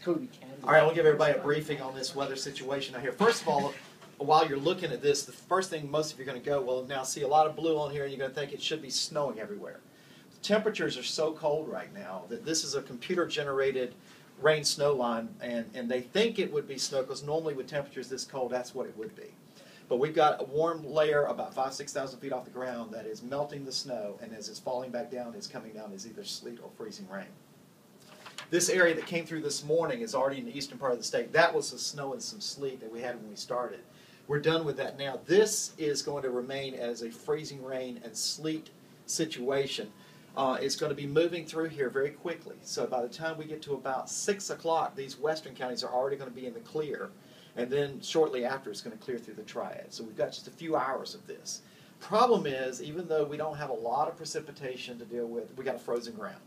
Cody Candy. All right, I'll give everybody a briefing on this weather situation out here. First of all, while you're looking at this, the first thing most of you are going to go, well, now see a lot of blue on here, and you're going to think it should be snowing everywhere. The temperatures are so cold right now that this is a computer-generated rain-snow line, and they think it would be snow because normally with temperatures this cold, that's what it would be. But we've got a warm layer about 5,000 to 6,000 feet off the ground that is melting the snow, and as it's falling back down, it's coming down as either sleet or freezing rain. This area that came through this morning is already in the eastern part of the state. That was the snow and some sleet that we had when we started. We're done with that now. This is going to remain as a freezing rain and sleet situation. It's going to be moving through here very quickly. So by the time we get to about 6 o'clock, these western counties are already going to be in the clear. And then shortly after, it's going to clear through the triad. So we've got just a few hours of this. Problem is, even though we don't have a lot of precipitation to deal with, we got a frozen ground.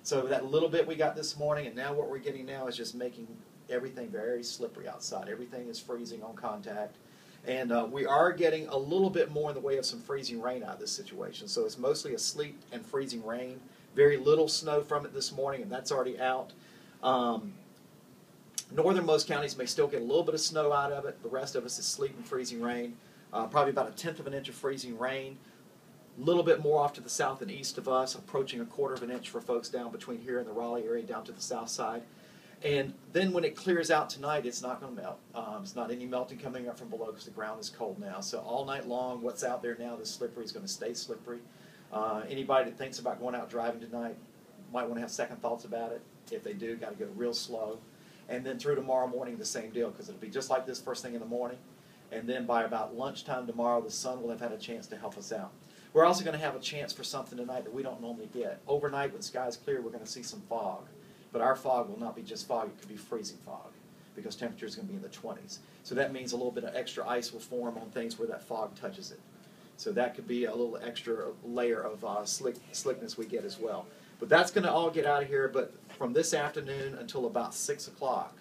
So that little bit we got this morning, and now what we're getting now is just making everything very slippery outside. Everything is freezing on contact. And we are getting a little bit more in the way of some freezing rain out of this situation. So it's mostly a sleet and freezing rain. Very little snow from it this morning, and that's already out. Northernmost counties may still get a little bit of snow out of it. The rest of us is sleet and freezing rain. Probably about 1/10 of an inch of freezing rain. A little bit more off to the south and east of us, approaching 1/4 of an inch for folks down between here and the Raleigh area down to the south side. And then when it clears out tonight, it's not going to melt. It's not any melting coming up from below because the ground is cold now. So all night long, what's out there now that's slippery is going to stay slippery. Anybody that thinks about going out driving tonight might want to have second thoughts about it. If they do, got to go real slow. And then through tomorrow morning, the same deal, because it'll be just like this first thing in the morning. And then by about lunchtime tomorrow, the sun will have had a chance to help us out. We're also going to have a chance for something tonight that we don't normally get. Overnight, when the sky is clear, we're going to see some fog. But our fog will not be just fog, it could be freezing fog, because temperature is going to be in the 20s. So that means a little bit of extra ice will form on things where that fog touches it. So that could be a little extra layer of slickness we get as well. But that's going to all get out of here, but from this afternoon until about 6 o'clock,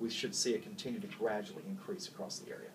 we should see it continue to gradually increase across the area.